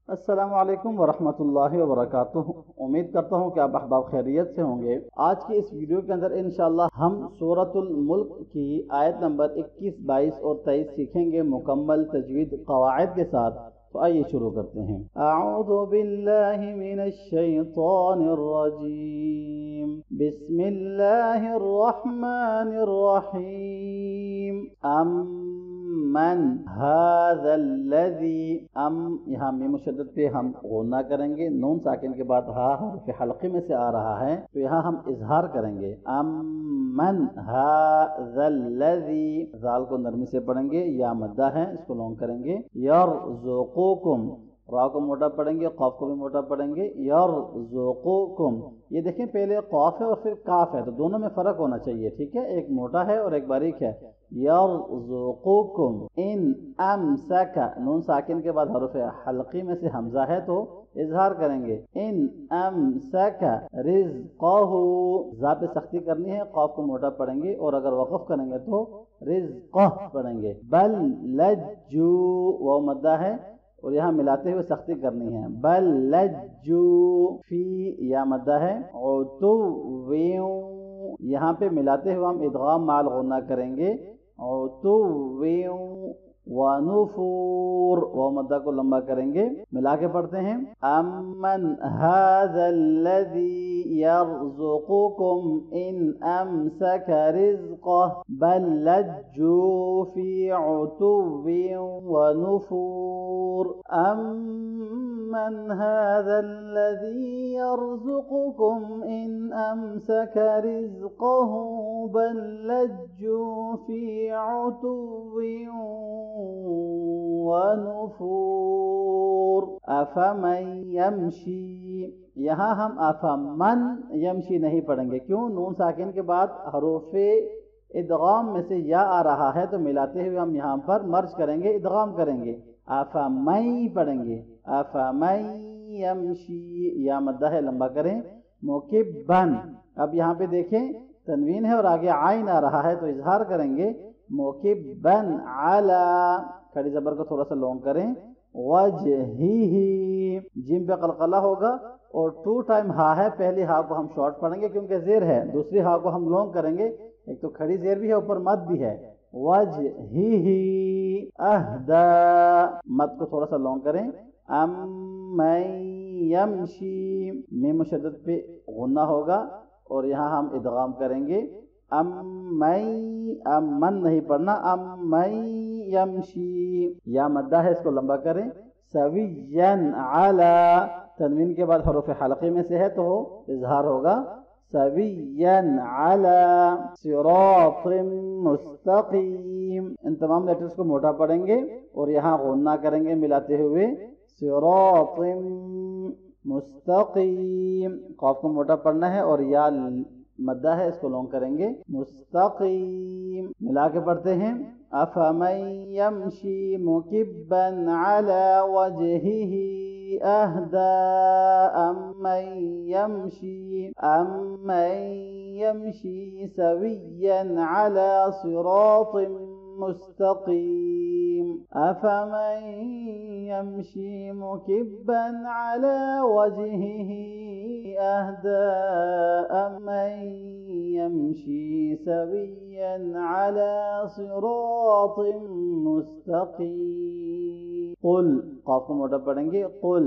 السلام علیکم ورحمۃ اللہ وبرکاتہ۔ امید کرتا ہوں کہ آپ احباب خیریت سے ہوں گے۔ آج کی اس ویڈیو کے اندر انشاءاللہ ہم سورۃ الملک کی آیت نمبر 21، 22 اور 23 سیکھیں گے مکمل تجوید قواعد کے ساتھ۔ تو آئیے شروع کرتے ہیں۔ اعوذ باللہ من الشیطان الرجیم، بسم اللہ الرحمن الرحیم۔ من هذا الذي یہاں میم مشدد پہ ہم غنہ کریں گے، نون ساکن کے بعد ہا حرف حلقے میں سے آ رہا ہے تو یہاں ہم اظہار کریں گے۔ من هذا الذي، ذال کو نرمی سے پڑھیں گے، یا مدہ ہے اس کو لونگ کریں گے۔ یرزقکم، را کو موٹا پڑھیں گے، قاف کو بھی موٹا پڑھیں گے۔ یرزقکم، یہ دیکھیں پہلے قاف ہے اور پھر کاف ہے تو دونوں میں فرق ہونا چاہیے، ٹھیک ہے، ایک موٹا ہے اور ایک باریک ہے۔ یرزقکم ان امسک، نون ساکن کے بعد حرف حلقی میں سے حمزہ ہے تو اظہار کریں گے۔ ان امسک رزقہ، زا پہ سختی کرنی ہے، قاف کو موٹا پڑھیں گے اور اگر وقف کریں گے تو رزقہ پڑھیں گے۔ بل لجو، وہ مدہ ہے اور یہاں ملاتے ہوئے سختی کرنی ہے۔ بل لجو فی، یا مدہ ہے۔ عتو، یہاں پہ ملاتے ہوئے ہم ادغام مع الغنہ کریں گے۔ عتو ونفور، وہ مدہ کو لمبا کریں گے، ملا کے پڑھتے ہیں۔ امن هذا الذي يرزقكم ان امسك رزقه بل لجوا في عتو ونفور۔ امن هذا الذي يرزقكم ان امسك رزقه بل لجوا في عتو ونفور۔ افمن یمشی، یہاں ہم افمن یمشی نہیں پڑھیں گے، کیوں؟ نون ساکن کے بعد حروف ادغام میں سے یا آ رہا ہے تو ملاتے ہوئے ہم یہاں پر مرج کریں گے، ادغام کریں گے، افمن پڑھیں گے۔ افمن یمشی، یا مدہ ہے لمبا کریں۔ مکبن، اب یہاں پہ دیکھیں تنوین ہے اور آگے عین آ رہا ہے تو اظہار کریں گے۔ مکبن علی، کھڑی زبر کو تھوڑا سا لونگ کریں۔ وجہہ، جیم پہ قلقلہ ہوگا اور 2 ٹائم ہا ہے، پہلی ہا کو ہم شارٹ پڑھیں گے کیونکہ زیر ہے، دوسری ہا کو ہم لونگ کریں گے، ایک تو کھڑی زیر بھی ہے اوپر مد بھی ہے۔ وجہہ اہدا، مد کو تھوڑا سا لونگ کریں۔ امن یمشی، میم مشدد پہ غنہ ہوگا اور یہاں ہم ادغام کریں گے۔ امن نہیں پڑھنا، امن یمشی، یا مدہ ہے اس کو لمبا کریں۔ سویًا علی، تنوین کے بعد حروف حلقے میں سے ہے تو اظہار ہوگا۔ سویًا علی صراط مستقیم، ان تمام لیٹرز کو موٹا پڑھیں گے اور یہاں غنہ کریں گے ملاتے ہوئے۔ صراط مستقیم، قاف کو موٹا پڑھنا ہے اور یا مدہ ہے اس کو لونگ کریں گے۔ مستقیم، ملا کے پڑھتے ہیں۔ افمن یمشی مکبا علی وجہہ اہدا امن یمشی سویا علی صراط مستقیم۔ افمن یمشی مکبا علی وجہہ اہدا امن یمشی سویا علی صراط مستقیم۔ قل، قاف کو موٹا پڑھیں گے۔ قل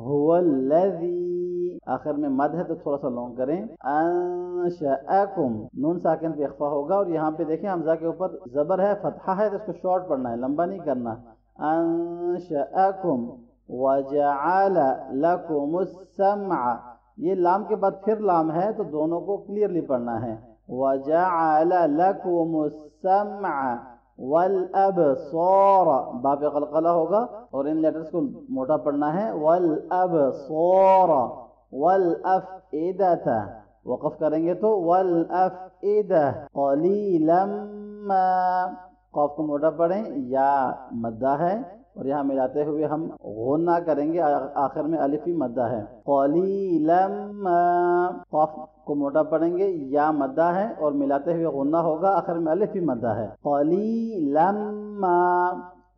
هو الذی، آخر میں مد ہے تو تھوڑا سا لونگ کریں۔ انشأکم، نون ساکن پہ اخفا ہوگا اور یہاں پہ دیکھیں حمزہ کے اوپر زبر ہے، فتحہ ہے تو اس کو شارٹ پڑھنا ہے، لمبا نہیں کرنا۔ انشأکم وجعل لکم السمع، یہ لام کے بعد پھر لام ہے تو دونوں کو کلیئرلی پڑھنا ہے۔ وجعل لکم السمع والابصار، با پہ قلقلہ ہوگا اور ان لیٹرز کو موٹا پڑھنا ہے۔ والابصار والافئدۃ، وقف کریں گے تو والافئدہ قلیلا ما، قاف کو موٹا پڑھیں، یا مدہ ہے اور یہاں ملاتے ہوئے ہم غنہ کریں گے، آخر میں الف بھی مدہ ہے۔ قلیلا ما، قاف کو موٹا پڑھیں گے، یا مدہ ہے اور ملاتے ہوئے غنہ ہوگا، آخر میں الف بھی مدہ ہے۔ قلیلا ما،